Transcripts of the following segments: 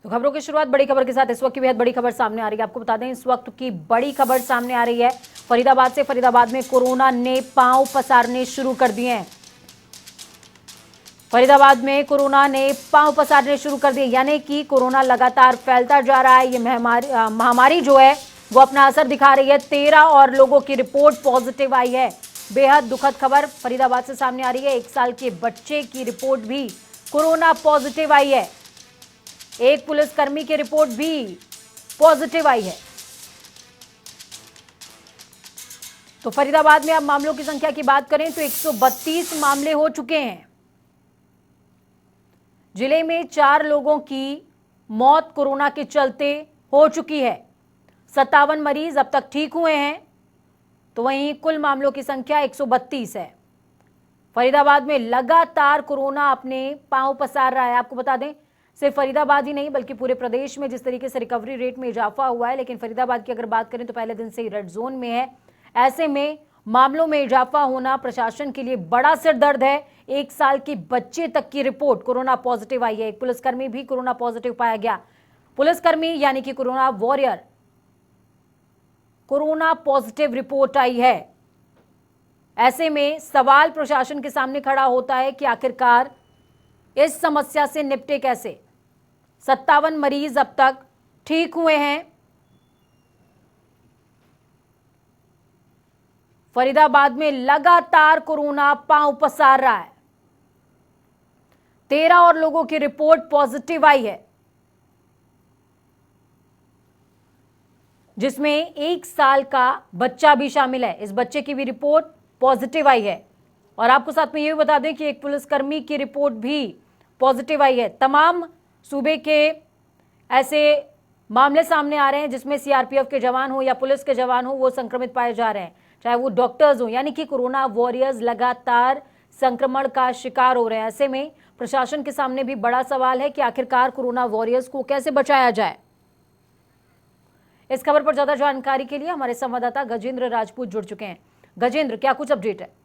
तो खबरों की शुरुआत बड़ी खबर के साथ। इस वक्त की बेहद बड़ी खबर सामने आ रही है। आपको बता दें, इस वक्त की बड़ी खबर सामने आ रही है फरीदाबाद से। फरीदाबाद में कोरोना ने पांव पसारने शुरू कर दिए हैं। फरीदाबाद में कोरोना ने पांव पसारने शुरू कर दिए, यानी कि कोरोना लगातार फैलता जा रहा है। ये महामारी जो है वो अपना असर दिखा रही है। 13 और लोगों की रिपोर्ट पॉजिटिव आई है। बेहद दुखद खबर फरीदाबाद से सामने आ रही है। 1 साल के बच्चे की रिपोर्ट भी कोरोना पॉजिटिव आई है। एक पुलिसकर्मी की रिपोर्ट भी पॉजिटिव आई है। तो फरीदाबाद में अब मामलों की संख्या की बात करें तो 132 मामले हो चुके हैं। जिले में 4 लोगों की मौत कोरोना के चलते हो चुकी है। 57 मरीज अब तक ठीक हुए हैं। तो वहीं कुल मामलों की संख्या 132 है। फरीदाबाद में लगातार कोरोना अपने पांव पसार रहा है। आपको बता दें, सिर्फ फरीदाबाद ही नहीं बल्कि पूरे प्रदेश में जिस तरीके से रिकवरी रेट में इजाफा हुआ है, लेकिन फरीदाबाद की अगर बात करें तो पहले दिन से ही रेड जोन में है। ऐसे में मामलों में इजाफा होना प्रशासन के लिए बड़ा सिरदर्द है। 1 साल के बच्चे तक की रिपोर्ट कोरोना पॉजिटिव आई है। एक पुलिसकर्मी भी कोरोना पॉजिटिव पाया गया। पुलिसकर्मी यानी कि corona warrior, corona positive report आई है। ऐसे में सवाल प्रशासन के सामने खड़ा होता है कि आखिरकार इस समस्या से निपटे कैसे। 57 मरीज अब तक ठीक हुए हैं। फरीदाबाद में लगातार कोरोना पांव पसार रहा है। 13 और लोगों की रिपोर्ट पॉजिटिव आई है, जिसमें 1 साल का बच्चा भी शामिल है। इस बच्चे की भी रिपोर्ट पॉजिटिव आई है। और आपको साथ में यह भी बता दें कि एक पुलिसकर्मी की रिपोर्ट भी पॉजिटिव आई है। तमाम सूबे के ऐसे मामले सामने आ रहे हैं जिसमें सीआरपीएफ के जवान हो या पुलिस के जवान हो, वो संक्रमित पाए जा रहे हैं, चाहे वो डॉक्टर्स हो, यानी कि कोरोना वॉरियर्स लगातार संक्रमण का शिकार हो रहे हैं। ऐसे में प्रशासन के सामने भी बड़ा सवाल है कि आखिरकार कोरोना वॉरियर्स को कैसे बचाया जाए। इस खबर पर ज्यादा जानकारी के लिए हमारे संवाददाता गजेंद्र राजपूत जुड़ चुके हैं। गजेंद्र, क्या कुछ अपडेट है?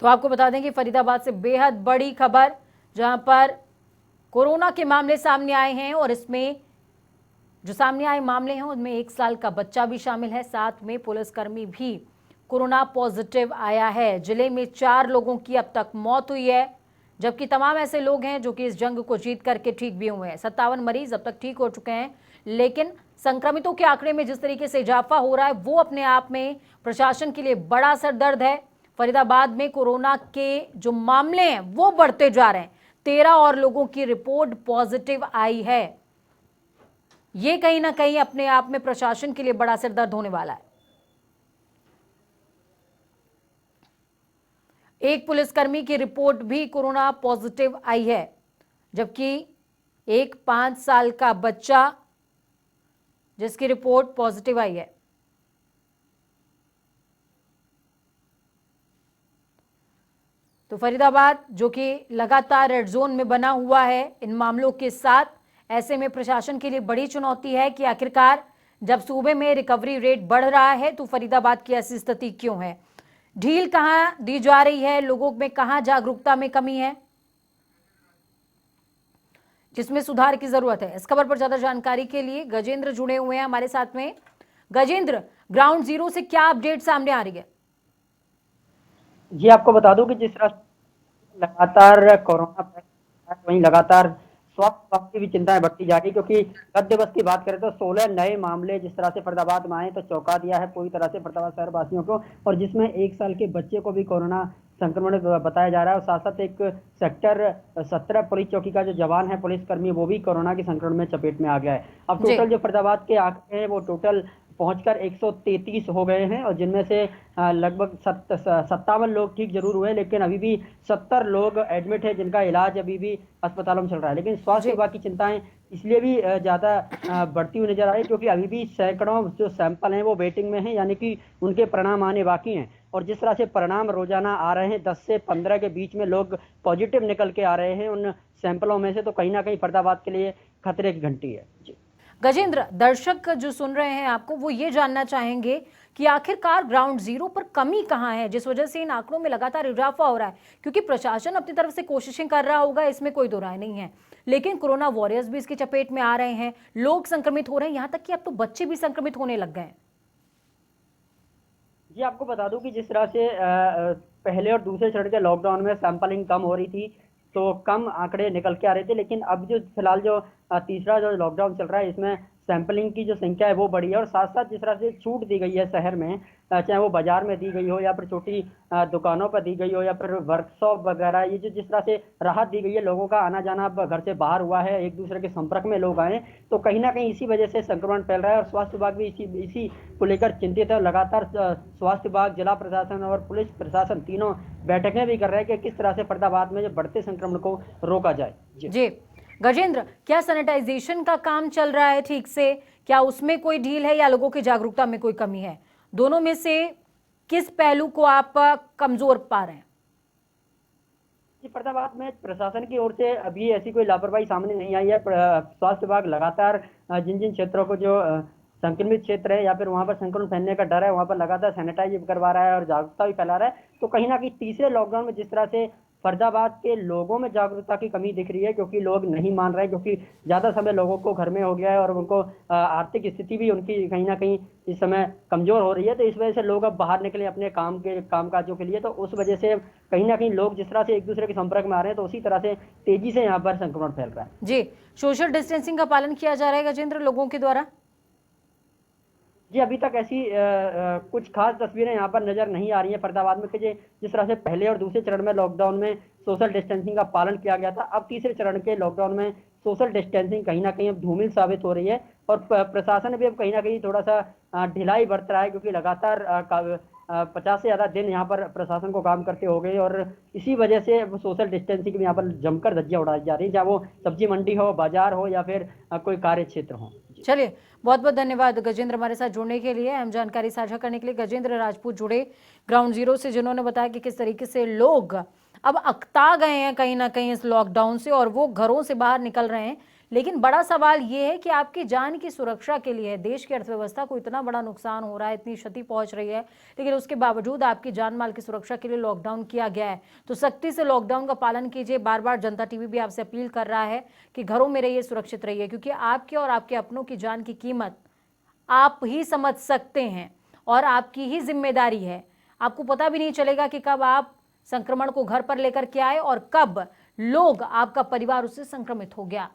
तो आपको बता दें कि फरीदाबाद से बेहद बड़ी खबर, जहां पर कोरोना के मामले सामने आए हैं और इसमें जो सामने आए मामले हैं उनमें 1 साल का बच्चा भी शामिल है। साथ में पुलिसकर्मी भी कोरोना पॉजिटिव आया है। जिले में 4 लोगों की अब तक मौत हुई है, जबकि तमाम ऐसे लोग हैं जो कि इस जंग को जीत करके ठीक भी हुए हैं। 57 मरीज अब तक ठीक हो चुके हैं, लेकिन संक्रमितों के आंकड़े में जिस तरीके से इजाफा हो रहा है वो अपने आप में प्रशासन के लिए बड़ा सरदर्द है। फरीदाबाद में कोरोना के जो मामले हैं वो बढ़ते जा रहे हैं। 13 और लोगों की रिपोर्ट पॉजिटिव आई है। ये कहीं ना कहीं अपने आप में प्रशासन के लिए बड़ा सिरदर्द होने वाला है। एक पुलिसकर्मी की रिपोर्ट भी कोरोना पॉजिटिव आई है, जबकि एक 5 साल का बच्चा जिसकी रिपोर्ट पॉजिटिव आई है। तो फरीदाबाद जो कि लगातार रेड जोन में बना हुआ है इन मामलों के साथ, ऐसे में प्रशासन के लिए बड़ी चुनौती है कि आखिरकार जब सूबे में रिकवरी रेट बढ़ रहा है तो फरीदाबाद की ऐसी स्थिति क्यों है। ढील कहां दी जा रही है, लोगों में कहां जागरूकता में कमी है, जिसमें सुधार की जरूरत है। इस खबर पर ज्यादा जानकारी के लिए गजेंद्र जुड़े हुए हैं हमारे साथ में। गजेंद्र, ग्राउंड जीरो से क्या अपडेट सामने आ रही है? जी, आपको बता दूं कि जिस तरह लगातार कोरोना वहीं लगातार स्वास्थ्य की भी चिंताएं बढ़ती जा रही, क्योंकि गत दिवस की बात करें तो 16 नए मामले जिस तरह से फरीदाबाद में आए तो चौंका दिया है पूरी तरह से फरीदाबाद शहर वासियों को, और जिसमें 1 साल के बच्चे को भी कोरोना संक्रमण बताया जा रहा है। और साथ साथ एक सेक्टर 17 पुलिस चौकी का जो जवान है, पुलिसकर्मी, वो भी कोरोना के संक्रमण में चपेट में आ गया है। अब टोटल जो फरीदाबाद के आंकड़े हैं वो टोटल पहुंचकर 133 हो गए हैं, और जिनमें से लगभग 57 लोग ठीक जरूर हुए, लेकिन अभी भी 70 लोग एडमिट है जिनका इलाज अभी भी अस्पतालों में चल रहा है। लेकिन स्वास्थ्य विभाग की चिंताएं इसलिए भी ज्यादा बढ़ती हुई नजर आ रही है क्योंकि अभी भी सैकड़ों जो सैंपल हैं वो वेटिंग में हैं, यानी कि उनके परिणाम आने बाकी हैं। और जिस तरह से परिणाम रोजाना आ रहे हैं, 10 से 15 के बीच में लोग पॉजिटिव निकल के आ रहे हैं उन सैंपलों में से, तो कहीं ना कहीं फरीदाबाद के लिए खतरे की घंटी है। जी गजेंद्र, दर्शक जो सुन रहे हैं आपको, वो ये जानना चाहेंगे कि आखिरकार ग्राउंड जीरो पर कमी कहाँ है जिस वजह से इन आंकड़ों में लगातार इजाफा हो रहा है। क्योंकि प्रशासन अपनी तरफ से कोशिशें कर रहा होगा, इसमें कोई दो राय नहीं है, लेकिन कोरोना वॉरियर्स भी इसकी चपेट में आ रहे हैं, लोग संक्रमित हो रहे हैं, यहाँ तक कि अब तो बच्चे भी संक्रमित होने लग गए हैं। जी आपको बता दूं कि जिस तरह से पहले और दूसरे चरण के लॉकडाउन में सैंपलिंग कम हो रही थी, तो कम आंकड़े निकल के आ रहे थे, लेकिन अब जो फिलहाल जो तीसरा जो लॉकडाउन चल रहा है, इसमें सैंपलिंग की जो संख्या है वो बढ़ी है। और साथ साथ जिस तरह से छूट दी गई है शहर में, चाहे वो बाजार में दी गई हो या फिर छोटी दुकानों पर दी गई हो या फिर वर्कशॉप वगैरह, ये जो जिस तरह से राहत दी गई है, लोगों का आना जाना अब घर से बाहर हुआ है, एक दूसरे के संपर्क में लोग आए, तो कहीं ना कहीं इसी वजह से संक्रमण फैल रहा है। और स्वास्थ्य विभाग भी इसी को लेकर चिंतित है। लगातार स्वास्थ्य विभाग, जिला प्रशासन और पुलिस प्रशासन तीनों बैठकें भी कर रहे हैं कि किस तरह से फरीदाबाद में जो बढ़ते संक्रमण को रोका जाए। जी गजेंद्र, क्या सैनिटाइजेशन का काम चल रहा है ठीक से? क्या उसमें कोई ढील है या लोगों की जागरूकता में कोई कमी है? दोनों में से किस पहलू को आप कमजोर पा रहे हैं? जी, फरीदाबाद में प्रशासन की ओर से अभी ऐसी कोई लापरवाही सामने नहीं आई है। स्वास्थ्य विभाग लगातार जिन जिन क्षेत्रों को जो संक्रमित क्षेत्र है या फिर वहां पर संक्रमण फैलने का डर है, वहां पर लगातार सैनिटाइज करवा रहा है और जागरूकता भी फैला रहा है। तो कहीं ना कहीं तीसरे लॉकडाउन में जिस तरह से फरीदाबाद के लोगों में जागरूकता की कमी दिख रही है, क्योंकि लोग नहीं मान रहे, क्योंकि ज्यादा समय लोगों को घर में हो गया है और उनको आर्थिक स्थिति भी उनकी कहीं ना कहीं इस समय कमजोर हो रही है, तो इस वजह से लोग अब बाहर निकले अपने कामकाजों के लिए। तो उस वजह से कहीं ना कहीं लोग जिस तरह से एक दूसरे के संपर्क में आ रहे हैं, तो उसी तरह से तेजी से यहाँ पर संक्रमण फैल रहा है। जी, सोशल डिस्टेंसिंग का पालन किया जा रहा है गजेंद्र लोगों के द्वारा? जी, अभी तक ऐसी कुछ खास तस्वीरें यहाँ पर नजर नहीं आ रही हैं फरीदाबाद में कि जिस तरह से पहले और दूसरे चरण में लॉकडाउन में सोशल डिस्टेंसिंग का पालन किया गया था, अब तीसरे चरण के लॉकडाउन में सोशल डिस्टेंसिंग कहीं ना कहीं अब धूमिल साबित हो रही है। और प्रशासन भी अब कहीं ना कहीं थोड़ा सा ढिलाई बरत रहा है, क्योंकि लगातार 50 से ज़्यादा दिन यहाँ पर प्रशासन को काम करते हो गए, और इसी वजह से सोशल डिस्टेंसिंग में यहाँ पर जमकर धज्जियां उड़ाई जा रही है, चाहे वो सब्जी मंडी हो, बाजार हो या फिर कोई कार्य क्षेत्र हो। चलिए, बहुत बहुत धन्यवाद गजेंद्र हमारे साथ जुड़ने के लिए, अहम जानकारी साझा करने के लिए। गजेंद्र राजपूत जुड़े ग्राउंड जीरो से, जिन्होंने बताया कि किस तरीके से लोग अब अकता गए हैं कहीं ना कहीं इस लॉकडाउन से और वो घरों से बाहर निकल रहे हैं। लेकिन बड़ा सवाल ये है कि आपकी जान की सुरक्षा के लिए देश की अर्थव्यवस्था को इतना बड़ा नुकसान हो रहा है, इतनी क्षति पहुंच रही है, लेकिन उसके बावजूद आपकी जान माल की सुरक्षा के लिए लॉकडाउन किया गया है। तो सख्ती से लॉकडाउन का पालन कीजिए। बार बार जनता टीवी भी आपसे अपील कर रहा है कि घरों में रहिए, सुरक्षित रहिए, क्योंकि आपके और आपके अपनों की जान की कीमत आप ही समझ सकते हैं और आपकी ही जिम्मेदारी है। आपको पता भी नहीं चलेगा कि कब आप संक्रमण को घर पर लेकर के आए और कब लोग, आपका परिवार उससे संक्रमित हो गया।